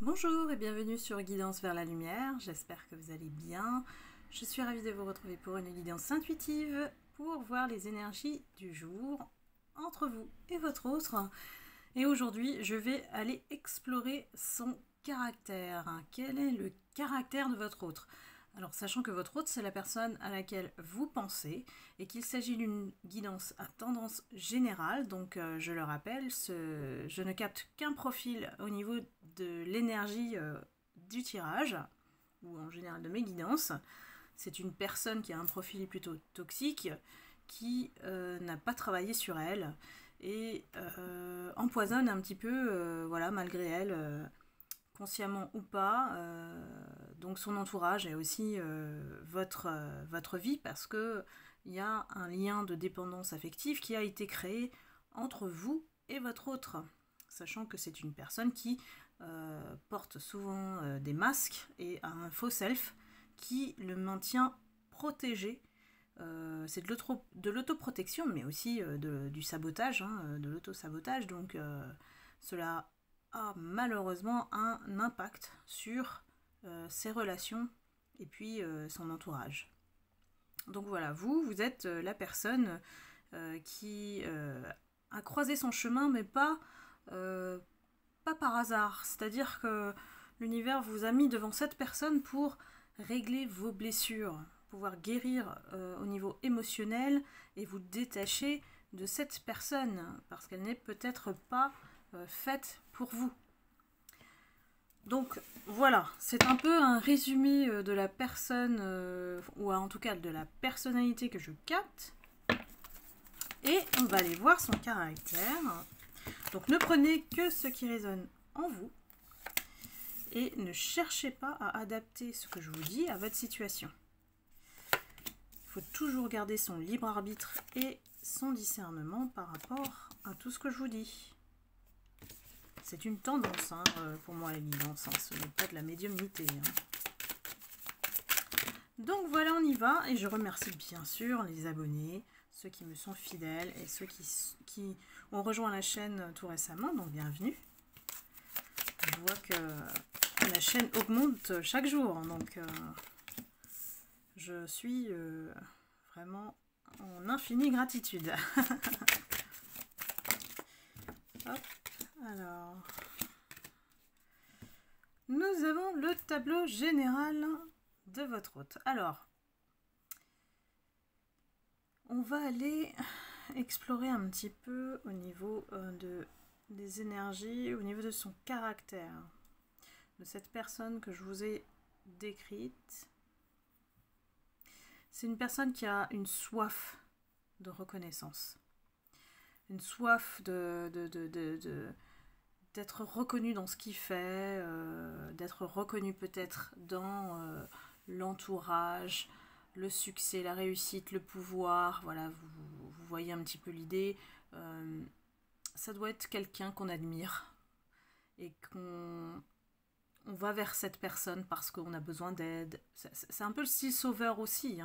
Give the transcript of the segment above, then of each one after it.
Bonjour et bienvenue sur Guidance vers la lumière, j'espère que vous allez bien. Je suis ravie de vous retrouver pour une guidance intuitive pour voir les énergies du jour entre vous et votre autre. Et aujourd'hui, je vais aller explorer son caractère. Quel est le caractère de votre autre ? Alors, sachant que votre autre, c'est la personne à laquelle vous pensez et qu'il s'agit d'une guidance à tendance générale, donc je le rappelle, je ne capte qu'un profil au niveau de l'énergie du tirage, ou en général de mes guidances. C'est une personne qui a un profil plutôt toxique, qui n'a pas travaillé sur elle et empoisonne un petit peu, voilà, malgré elle, consciemment ou pas, donc son entourage et aussi votre vie, parce que il y a un lien de dépendance affective qui a été créé entre vous et votre autre, sachant que c'est une personne qui porte souvent des masques et a un faux self qui le maintient protégé. C'est de l'autoprotection, mais aussi du sabotage, de l'autosabotage, donc cela a malheureusement un impact sur ses relations et puis son entourage. Donc voilà, vous êtes la personne qui a croisé son chemin, mais pas par hasard. C'est-à-dire que l'univers vous a mis devant cette personne pour régler vos blessures, pouvoir guérir au niveau émotionnel et vous détacher de cette personne, parce qu'elle n'est peut-être pas faite pour vous. Donc voilà, c'est un peu un résumé de la personne, ou en tout cas de la personnalité que je capte. Et on va aller voir son caractère. Donc ne prenez que ce qui résonne en vous. Et ne cherchez pas à adapter ce que je vous dis à votre situation. Il faut toujours garder son libre arbitre et son discernement par rapport à tout ce que je vous dis. C'est une tendance pour moi, la guidance, ce n'est pas de la médiumnité. Donc voilà, on y va, et je remercie bien sûr les abonnés, ceux qui me sont fidèles et ceux qui ont rejoint la chaîne tout récemment, donc bienvenue. Je vois que la chaîne augmente chaque jour, donc je suis vraiment en infinie gratitude. Hop. Alors, nous avons le tableau général de votre hôte. Alors, on va aller explorer un petit peu au niveau des énergies, au niveau de son caractère, de cette personne que je vous ai décrite. C'est une personne qui a une soif de reconnaissance, une soif d'être reconnu dans ce qu'il fait, d'être reconnu peut-être dans l'entourage, le succès, la réussite, le pouvoir. Voilà, vous voyez un petit peu l'idée. Ça doit être quelqu'un qu'on admire et qu'on va vers cette personne parce qu'on a besoin d'aide. C'est un peu le style sauveur aussi,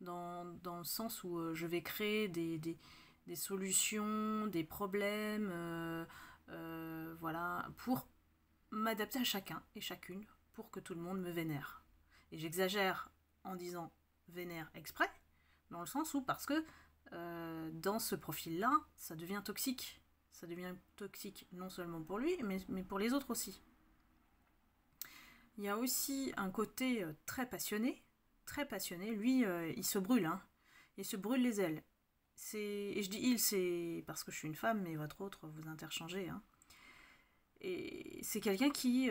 dans le sens où je vais créer des solutions, des problèmes, voilà, pour m'adapter à chacun et chacune, pour que tout le monde me vénère. Et j'exagère en disant vénère exprès, dans le sens où, parce que dans ce profil-là, ça devient toxique. Ça devient toxique non seulement pour lui, mais pour les autres aussi. Il y a aussi un côté très passionné. Lui, il se brûle, il se brûle les ailes. Et je dis il, c'est parce que je suis une femme, mais votre autre, vous interchangez. Et c'est quelqu'un qui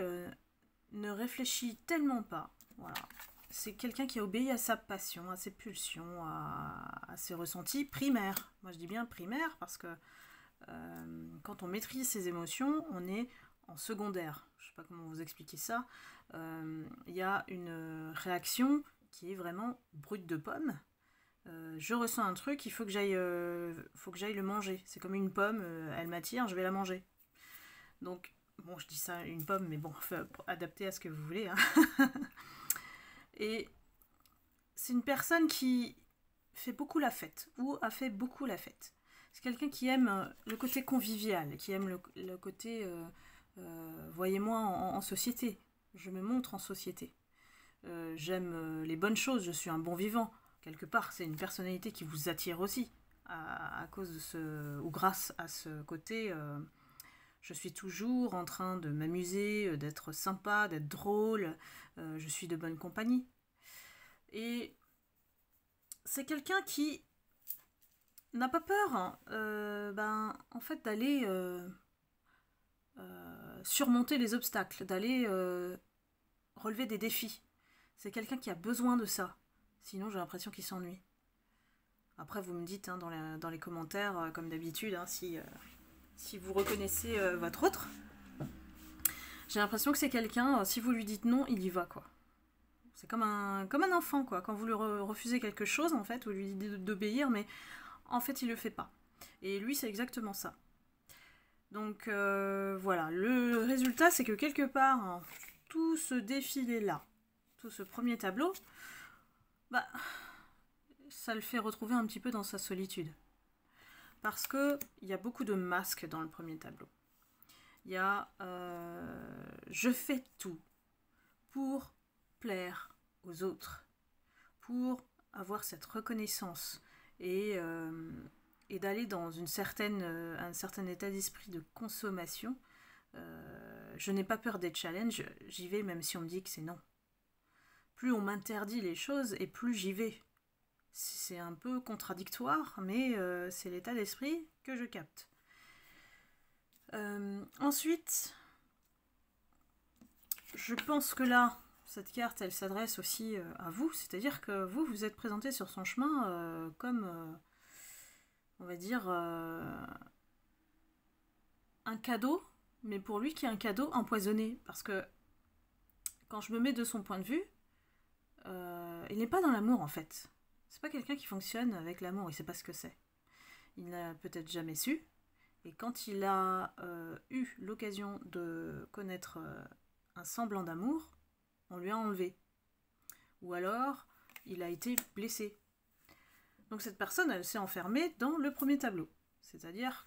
ne réfléchit tellement pas. Voilà. C'est quelqu'un qui obéit à sa passion, à ses pulsions, à ses ressentis primaires. Moi, je dis bien primaires parce que quand on maîtrise ses émotions, on est en secondaire. Je ne sais pas comment vous expliquer ça. Il y a une réaction qui est vraiment brute de pomme. Je ressens un truc, il faut que j'aille le manger. C'est comme une pomme, elle m'attire, je vais la manger. Donc, bon, je dis ça, une pomme, mais bon, adapté à ce que vous voulez. Et c'est une personne qui fait beaucoup la fête, ou a fait beaucoup la fête. C'est quelqu'un qui aime le côté convivial, qui aime le côté Voyez-moi en société. Je me montre en société. J'aime les bonnes choses, je suis un bon vivant. Quelque part, c'est une personnalité qui vous attire aussi, à cause de ce, ou grâce à ce côté. Je suis toujours en train de m'amuser, d'être sympa, d'être drôle. Je suis de bonne compagnie. Et c'est quelqu'un qui n'a pas peur, hein, en fait, d'aller surmonter les obstacles, d'aller relever des défis. C'est quelqu'un qui a besoin de ça. Sinon, j'ai l'impression qu'il s'ennuie. Après, vous me dites hein, dans les commentaires, comme d'habitude, hein, si vous reconnaissez votre autre. J'ai l'impression que c'est quelqu'un, si vous lui dites non, il y va, quoi. C'est comme un enfant, quoi. Quand vous lui refusez quelque chose, en fait, vous lui dites d'obéir, mais en fait, il le fait pas. Et lui, c'est exactement ça. Donc, voilà. Le résultat, c'est que quelque part, hein, tout ce défilé-là, tout ce premier tableau, bah, ça le fait retrouver un petit peu dans sa solitude. Parce que il y a beaucoup de masques dans le premier tableau. Il y a je fais tout pour plaire aux autres, pour avoir cette reconnaissance et d'aller dans un certain état d'esprit de consommation. Je n'ai pas peur des challenges, j'y vais même si on me dit que c'est non. Plus on m'interdit les choses et plus j'y vais. C'est un peu contradictoire, mais c'est l'état d'esprit que je capte. Ensuite, je pense que là, cette carte, elle s'adresse aussi à vous, c'est-à-dire que vous êtes présenté sur son chemin comme, on va dire, un cadeau, mais pour lui qui est un cadeau empoisonné, parce que quand je me mets de son point de vue, il n'est pas dans l'amour en fait. C'est pas quelqu'un qui fonctionne avec l'amour, il sait pas ce que c'est. Il n'a peut-être jamais su, et quand il a eu l'occasion de connaître un semblant d'amour, on lui a enlevé. Ou alors, il a été blessé. Donc cette personne, elle s'est enfermée dans le premier tableau. C'est-à-dire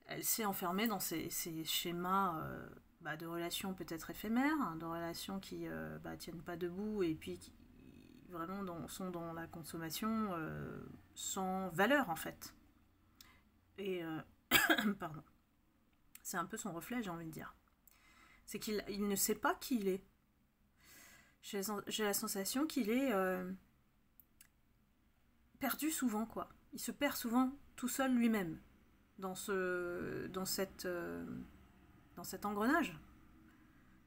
elle s'est enfermée dans ces schémas de relations peut-être éphémères, hein, de relations qui tiennent pas debout et puis qui vraiment sont dans la consommation sans valeur en fait. Et pardon. C'est un peu son reflet, j'ai envie de dire. C'est qu'il ne sait pas qui il est. J'ai la sensation qu'il est perdu souvent, quoi. Il se perd souvent tout seul lui-même dans cet engrenage.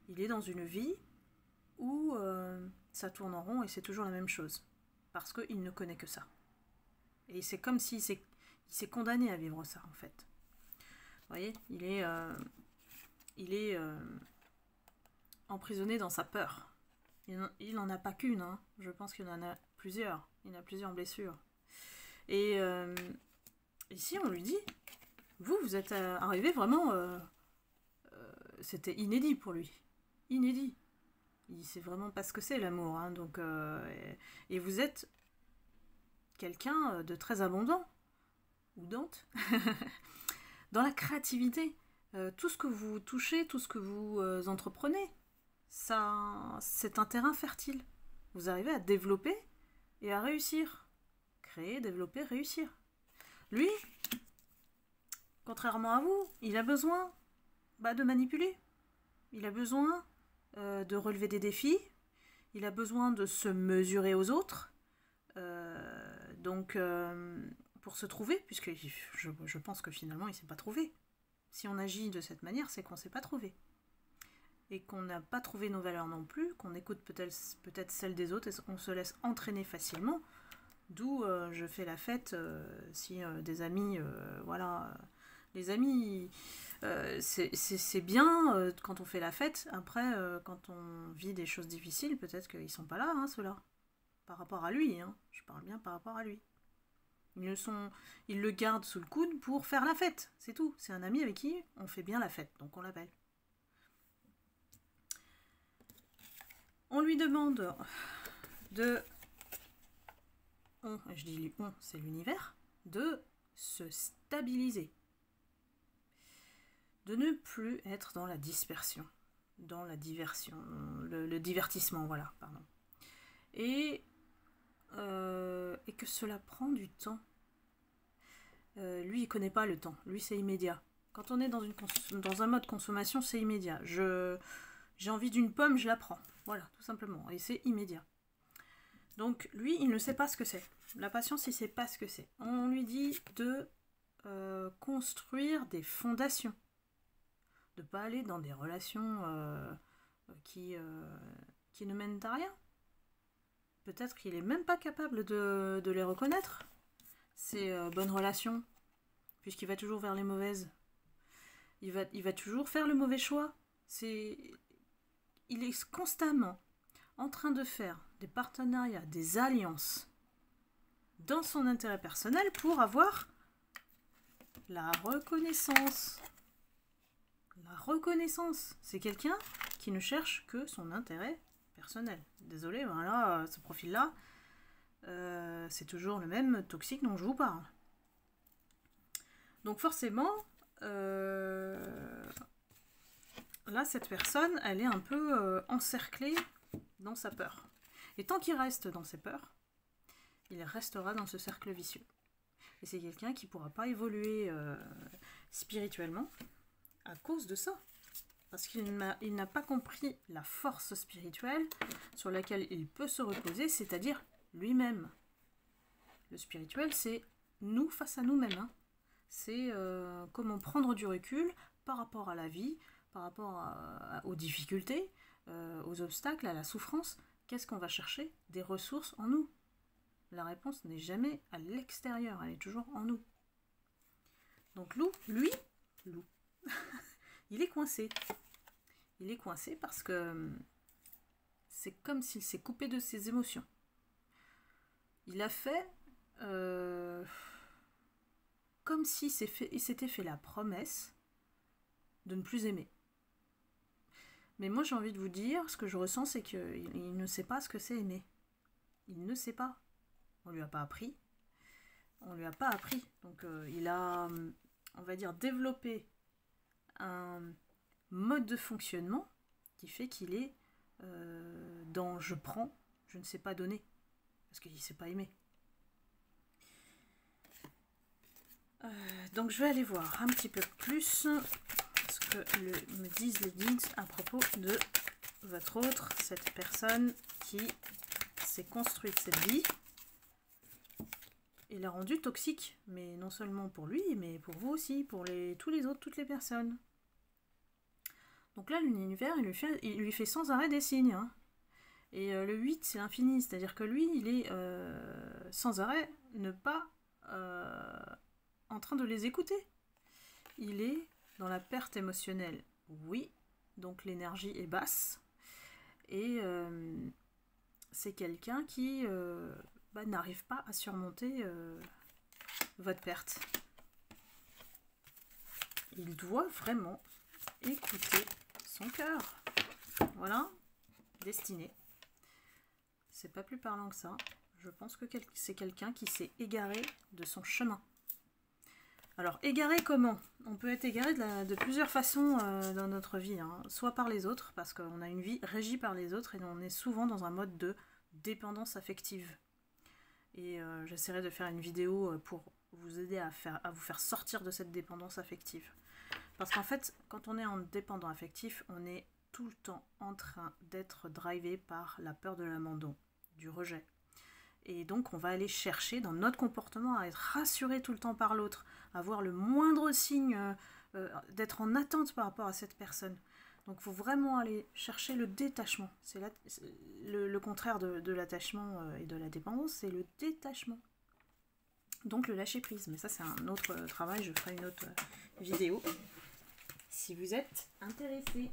Il est dans une vie où ça tourne en rond et c'est toujours la même chose. Parce qu'il ne connaît que ça. Et c'est comme s'il s'est condamné à vivre ça, en fait. Vous voyez, il est emprisonné dans sa peur. Il n'en a pas qu'une, hein. Je pense qu'il en a plusieurs. Il a plusieurs blessures. Et ici, on lui dit, vous êtes arrivé vraiment... c'était inédit pour lui. Inédit. Il sait vraiment pas ce que c'est l'amour. Hein, donc, et vous êtes quelqu'un de très abondant. Ou dante. Dans la créativité. Tout ce que vous touchez, tout ce que vous entreprenez, ça, c'est un terrain fertile. Vous arrivez à développer et à réussir. Créer, développer, réussir. Lui, contrairement à vous, il a besoin de manipuler. Il a besoin de relever des défis. Il a besoin de se mesurer aux autres. Donc, pour se trouver, puisque je pense que finalement, il ne s'est pas trouvé. Si on agit de cette manière, c'est qu'on ne s'est pas trouvé. Et qu'on n'a pas trouvé nos valeurs non plus, qu'on écoute peut-être celles des autres, et on se laisse entraîner facilement. D'où je fais la fête si des amis, voilà. Les amis, c'est bien quand on fait la fête. Après, quand on vit des choses difficiles, peut-être qu'ils ne sont pas là, hein, ceux-là. Par rapport à lui, hein. Je parle bien par rapport à lui. Ils le gardent sous le coude pour faire la fête, c'est tout. C'est un ami avec qui on fait bien la fête, donc on l'appelle. On lui demande je dis on, c'est l'univers, de se stabiliser. de ne plus être dans la dispersion, dans la diversion, le divertissement, voilà, pardon. Et que cela prend du temps. Lui, il connaît pas le temps. Lui, c'est immédiat. Quand on est dans un mode consommation, c'est immédiat. J'ai envie d'une pomme, je la prends. Voilà, tout simplement. Et c'est immédiat. Donc, lui, il ne sait pas ce que c'est. La patience, il ne sait pas ce que c'est. On lui dit de construire des fondations. De ne pas aller dans des relations qui ne mènent à rien. Peut-être qu'il n'est même pas capable de les reconnaître, ces bonnes relations, puisqu'il va toujours vers les mauvaises. Il va toujours faire le mauvais choix. Il est constamment en train de faire des partenariats, des alliances dans son intérêt personnel pour avoir la reconnaissance. La reconnaissance, c'est quelqu'un qui ne cherche que son intérêt personnel. Désolé, voilà, ce profil-là, c'est toujours le même toxique dont je vous parle. Donc forcément, là, cette personne, elle est un peu encerclée dans sa peur. Et tant qu'il reste dans ses peurs, il restera dans ce cercle vicieux. Et c'est quelqu'un qui ne pourra pas évoluer spirituellement à cause de ça. Parce qu'il n'a pas compris la force spirituelle sur laquelle il peut se reposer, c'est-à-dire lui-même. Le spirituel, c'est nous face à nous-mêmes. Hein. C'est comment prendre du recul par rapport à la vie, par rapport aux difficultés, aux obstacles, à la souffrance. Qu'est-ce qu'on va chercher? Des ressources en nous. La réponse n'est jamais à l'extérieur, elle est toujours en nous. Donc lui, il est coincé. Il est coincé parce que c'est comme s'il s'est coupé de ses émotions. Il a fait comme s'il s'était fait la promesse de ne plus aimer. Mais moi j'ai envie de vous dire, ce que je ressens, c'est qu'il ne sait pas ce que c'est aimer. Il ne sait pas. On lui a pas appris. On lui a pas appris. Donc il a, on va dire, développé un mode de fonctionnement qui fait qu'il est dans je prends, je ne sais pas donner. Parce qu'il ne sait pas aimer. Donc je vais aller voir un petit peu plus ce que me disent les guides à propos de votre autre, cette personne qui s'est construite cette vie et l'a rendue toxique, mais non seulement pour lui, mais pour vous aussi, pour tous les autres, toutes les personnes. Donc là, l'univers, il lui fait sans arrêt des signes. Hein. Et le 8, c'est l'infini, c'est-à-dire que lui, il est sans arrêt ne pas en train de les écouter. Il est dans la perte émotionnelle, oui, donc l'énergie est basse. Et c'est quelqu'un qui n'arrive pas à surmonter votre perte. Il doit vraiment écouter son cœur. Voilà, destinée. C'est pas plus parlant que ça. Je pense que c'est quelqu'un qui s'est égaré de son chemin. Alors, égaré comment? On peut être égaré de plusieurs façons dans notre vie. Hein. Soit par les autres, parce qu'on a une vie régie par les autres et on est souvent dans un mode de dépendance affective. Et j'essaierai de faire une vidéo pour vous aider à vous faire sortir de cette dépendance affective. Parce qu'en fait, quand on est en dépendant affectif, on est tout le temps en train d'être drivé par la peur de l'abandon, du rejet. Et donc, on va aller chercher dans notre comportement à être rassuré tout le temps par l'autre, avoir le moindre signe d'être en attente par rapport à cette personne. Donc, il faut vraiment aller chercher le détachement. C'est le contraire de l'attachement et de la dépendance, c'est le détachement. Donc, le lâcher-prise. Mais ça, c'est un autre travail. Je ferai une autre vidéo si vous êtes intéressés.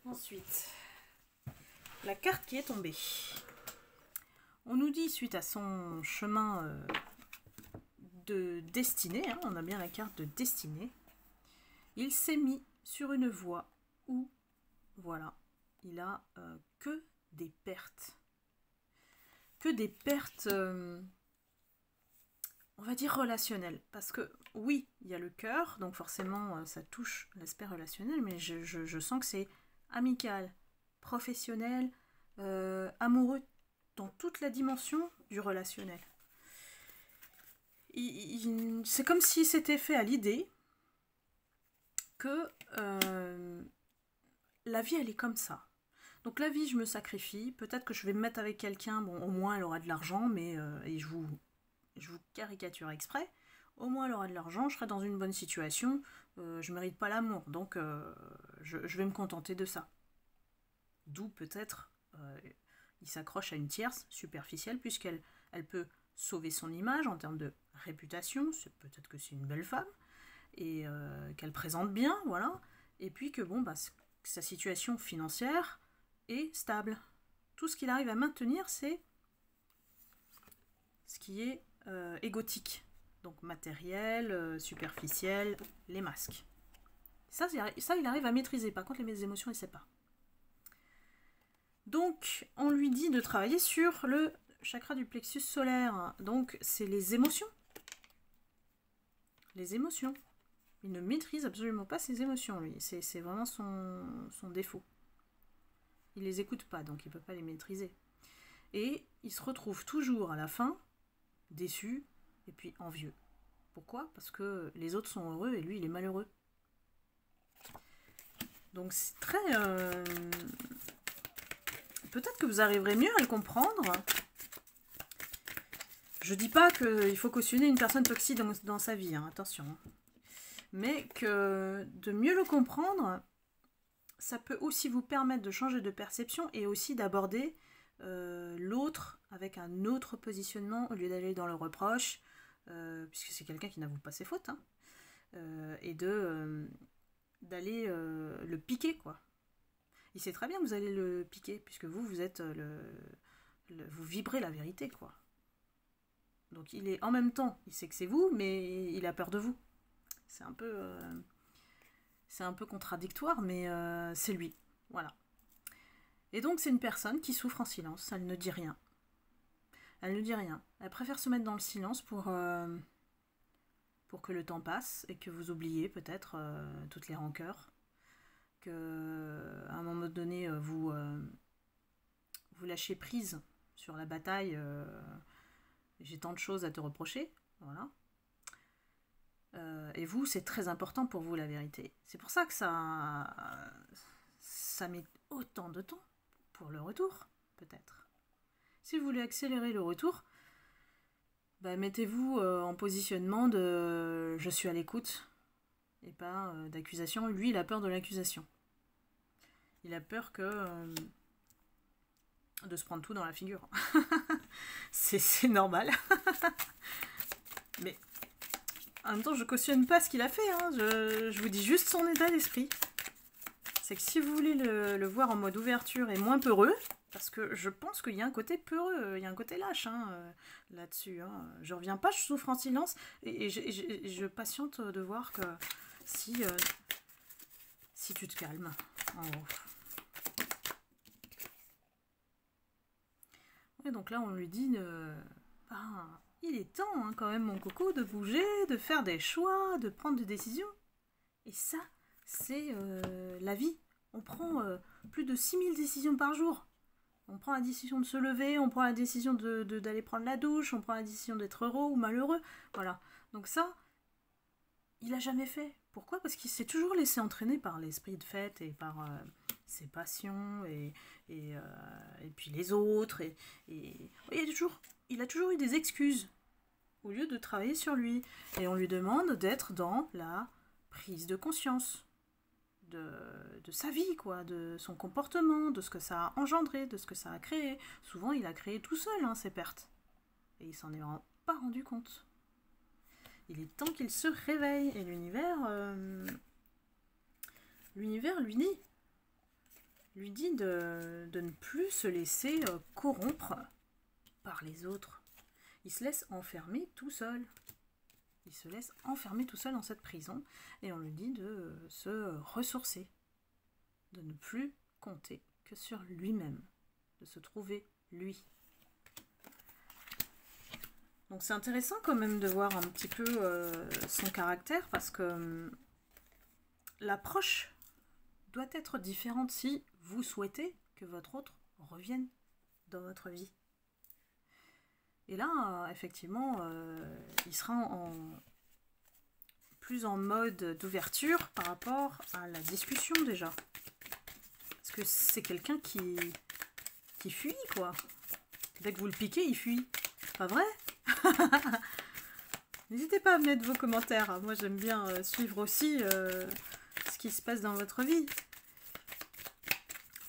Ensuite, la carte qui est tombée. On nous dit, suite à son chemin de destinée, hein, on a bien la carte de destinée, il s'est mis sur une voie où, voilà, il a que des pertes. Que des pertes on va dire relationnel. Parce que oui, il y a le cœur, donc forcément ça touche l'aspect relationnel, mais je sens que c'est amical, professionnel, amoureux, dans toute la dimension du relationnel. C'est comme si c'était fait à l'idée que la vie, elle est comme ça. Donc la vie, je me sacrifie, peut-être que je vais me mettre avec quelqu'un, bon, au moins elle aura de l'argent, mais, et je vous caricature exprès, au moins elle aura de l'argent, je serai dans une bonne situation, je mérite pas l'amour, donc je vais me contenter de ça. D'où peut-être il s'accroche à une tierce superficielle, puisqu'elle peut sauver son image en termes de réputation, peut-être que c'est une belle femme, et qu'elle présente bien, voilà, et puis que bon, bah, sa situation financière est stable. Tout ce qu'il arrive à maintenir, c'est ce qui est égotique, donc matériel, superficiel, les masques. Ça, il arrive à maîtriser, par contre les émotions, il ne sait pas. Donc, on lui dit de travailler sur le chakra du plexus solaire, donc c'est les émotions. Les émotions. Il ne maîtrise absolument pas ses émotions, lui. C'est vraiment son défaut. Il les écoute pas, donc il ne peut pas les maîtriser. Et il se retrouve toujours à la fin, déçu, et puis envieux. Pourquoi? Parce que les autres sont heureux et lui, il est malheureux. Donc c'est très... Peut-être que vous arriverez mieux à le comprendre. Je dis pas qu'il faut cautionner une personne toxique dans sa vie, hein, attention. Mais que de mieux le comprendre, ça peut aussi vous permettre de changer de perception et aussi d'aborder l'autre avec un autre positionnement au lieu d'aller dans le reproche, puisque c'est quelqu'un qui n'avoue pas ses fautes, hein, et d'aller le piquer, quoi. Il sait très bien que vous allez le piquer, puisque vous êtes vous vibrez la vérité, quoi. Donc il est en même temps, il sait que c'est vous, mais il a peur de vous. C'est un peu contradictoire, mais c'est lui. Voilà. Et donc c'est une personne qui souffre en silence, elle ne dit rien. Elle ne dit rien. Elle préfère se mettre dans le silence pour que le temps passe et que vous oubliez peut-être toutes les rancœurs. Qu'à un moment donné, vous lâchez prise sur la bataille. J'ai tant de choses à te reprocher. Voilà. Et vous, c'est très important pour vous, la vérité. C'est pour ça que ça met autant de temps pour le retour, peut-être. Si vous voulez accélérer le retour, bah, mettez-vous en positionnement de « je suis à l'écoute » et pas d'accusation. Lui, il a peur de l'accusation. Il a peur de se prendre tout dans la figure. c'est normal. Mais en même temps, je cautionne pas ce qu'il a fait. Hein. Je vous dis juste son état d'esprit. C'est que si vous voulez le voir en mode ouverture et moins peureux, parce que je pense qu'il y a un côté peureux, il y a un côté lâche là-dessus. Hein. Je reviens pas, je souffre en silence et je patiente de voir que si tu te calmes, en gros. Et donc là, on lui dit il est temps hein, quand même, mon coco, de bouger, de faire des choix, de prendre des décisions. Et ça, c'est la vie. On prend plus de 6000 décisions par jour. On prend la décision de se lever, on prend la décision d'aller prendre la douche, on prend la décision d'être heureux ou malheureux. Voilà. Donc ça, il n'a jamais fait. Pourquoi? Parce qu'il s'est toujours laissé entraîner par l'esprit de fête et par ses passions et puis les autres. Il a toujours eu des excuses au lieu de travailler sur lui. Et on lui demande d'être dans la prise de conscience de sa vie, quoi, de son comportement, de ce que ça a engendré, de ce que ça a créé. Souvent, il a créé tout seul ses pertes. Et il s'en est vraiment pas rendu compte. Il est temps qu'il se réveille. Et l'univers lui dit de ne plus se laisser corrompre par les autres. Il se laisse enfermer tout seul. Il se laisse enfermer tout seul dans cette prison et on lui dit de se ressourcer, de ne plus compter que sur lui-même, de se trouver lui. Donc c'est intéressant quand même de voir un petit peu son caractère, parce que l'approche doit être différente si vous souhaitez que votre autre revienne dans votre vie. Et là, effectivement, il sera plus en mode d'ouverture par rapport à la discussion déjà. Parce que c'est quelqu'un qui fuit, quoi. Dès que vous le piquez, il fuit. Pas vrai? N'hésitez pas à me mettre vos commentaires. Moi, j'aime bien suivre aussi ce qui se passe dans votre vie.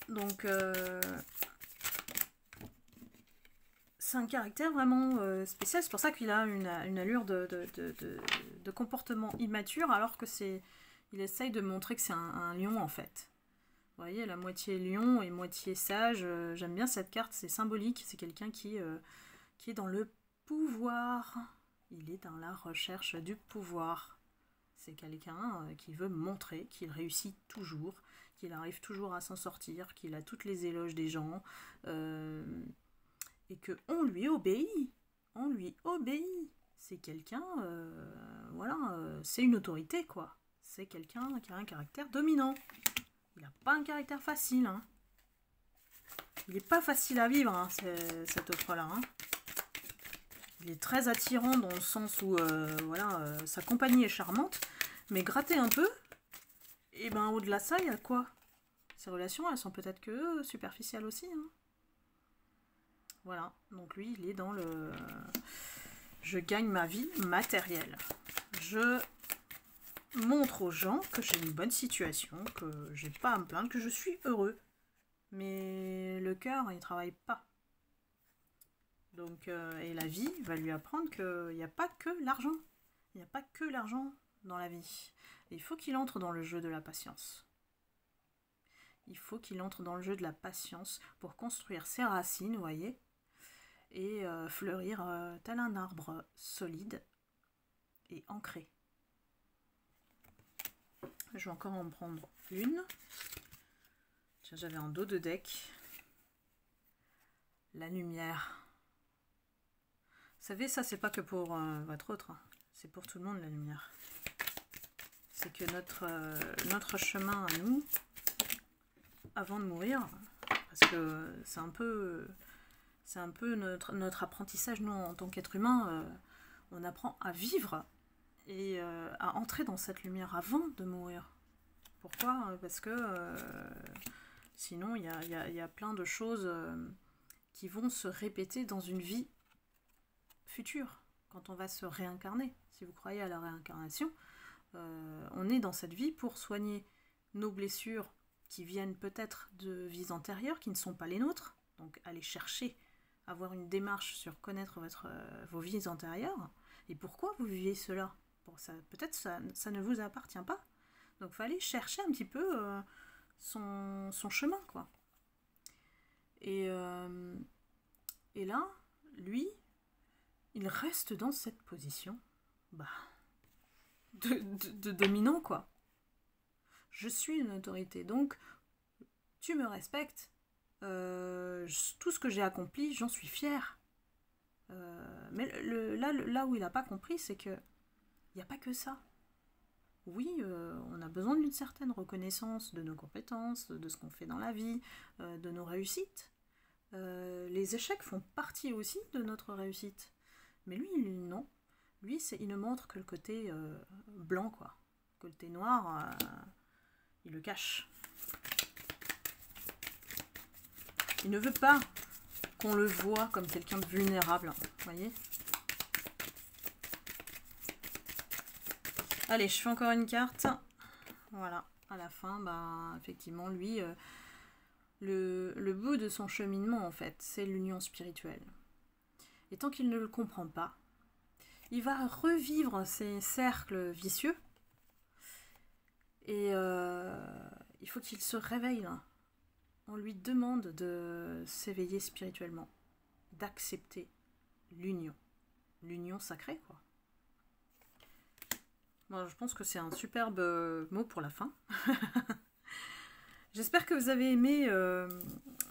Donc, c'est un caractère vraiment spécial. C'est pour ça qu'il a une allure de comportement immature, alors que il essaye de montrer que c'est un lion, en fait. Vous voyez, la moitié lion et moitié sage. J'aime bien cette carte, c'est symbolique. C'est quelqu'un qui est dans le pouvoir. Il est dans la recherche du pouvoir. C'est quelqu'un qui veut montrer qu'il réussit toujours, qu'il arrive toujours à s'en sortir, qu'il a toutes les éloges des gens, et qu'on lui obéit. On lui obéit. C'est quelqu'un, voilà, c'est une autorité, quoi. C'est quelqu'un qui a un caractère dominant. Il n'a pas un caractère facile, hein. Il n'est pas facile à vivre, hein, cet autre-là, hein. Il est très attirant dans le sens où, voilà, sa compagnie est charmante, mais gratter un peu, et ben au-delà de ça, il y a quoi? Ces relations, elles sont peut-être que superficielles aussi, hein. Voilà, donc lui, il est dans le... Je gagne ma vie matérielle. Je montre aux gens que j'ai une bonne situation, que j'ai pas à me plaindre, que je suis heureux. Mais le cœur, il travaille pas. Donc, et la vie va lui apprendre qu'il n'y a pas que l'argent. Il n'y a pas que l'argent dans la vie. Et il faut qu'il entre dans le jeu de la patience. Il faut qu'il entre dans le jeu de la patience pour construire ses racines, vous voyez, et fleurir tel un arbre solide et ancré. Je vais encore en prendre une. Tiens, j'avais un dos de deck. La lumière. Vous savez, ça, c'est pas que pour votre autre, hein. C'est pour tout le monde, la lumière. C'est que notre chemin à nous, avant de mourir, parce que c'est un peu notre apprentissage, nous, en tant qu'être humain, on apprend à vivre et à entrer dans cette lumière avant de mourir. Pourquoi? Parce que sinon, il y a plein de choses qui vont se répéter dans une vie future, quand on va se réincarner. Si vous croyez à la réincarnation, on est dans cette vie pour soigner nos blessures qui viennent peut-être de vies antérieures, qui ne sont pas les nôtres. Donc aller chercher, avoir une démarche sur connaître vos vies antérieures, et pourquoi vous vivez cela. Peut-être ça ne vous appartient pas. Donc il fallait chercher un petit peu son chemin, quoi. Et là, lui, il reste dans cette position de dominant, quoi. Je suis une autorité, donc tu me respectes. Tout ce que j'ai accompli, j'en suis fière. Mais là où il n'a pas compris, c'est que il n'y a pas que ça. Oui, on a besoin d'une certaine reconnaissance de nos compétences, de ce qu'on fait dans la vie, de nos réussites. Les échecs font partie aussi de notre réussite. Mais lui, non. Lui, il ne montre que le côté blanc, quoi. Le côté noir, il le cache. Il ne veut pas qu'on le voit comme quelqu'un de vulnérable, vous voyez. Allez, je fais encore une carte. Voilà, à la fin, effectivement, lui, le bout de son cheminement, en fait, c'est l'union spirituelle. Et tant qu'il ne le comprend pas, il va revivre ces cercles vicieux. Et il faut qu'il se réveille, là. On lui demande de s'éveiller spirituellement, d'accepter l'union. L'union sacrée, quoi. Bon, je pense que c'est un superbe mot pour la fin. J'espère que vous avez aimé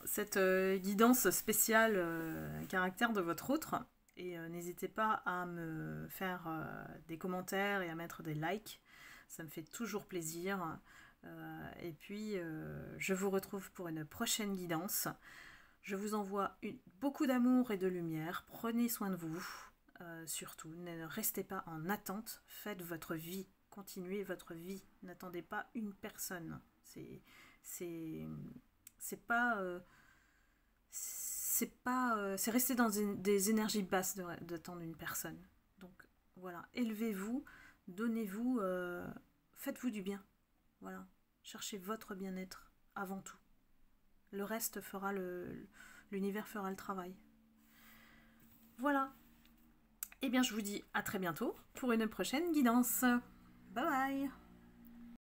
cette guidance spéciale caractère de votre autre. Et n'hésitez pas à me faire des commentaires et à mettre des likes. Ça me fait toujours plaisir. Et puis, je vous retrouve pour une prochaine guidance. Je vous envoie beaucoup d'amour et de lumière. Prenez soin de vous. Surtout, ne restez pas en attente. Faites votre vie. Continuez votre vie. N'attendez pas une personne. C'est rester dans des énergies basses d'attendre une personne. Donc voilà, élevez-vous, donnez-vous, faites-vous du bien. Voilà, cherchez votre bien-être avant tout. Le reste l'univers fera le travail. Voilà. Eh bien, je vous dis à très bientôt pour une prochaine guidance. Bye bye.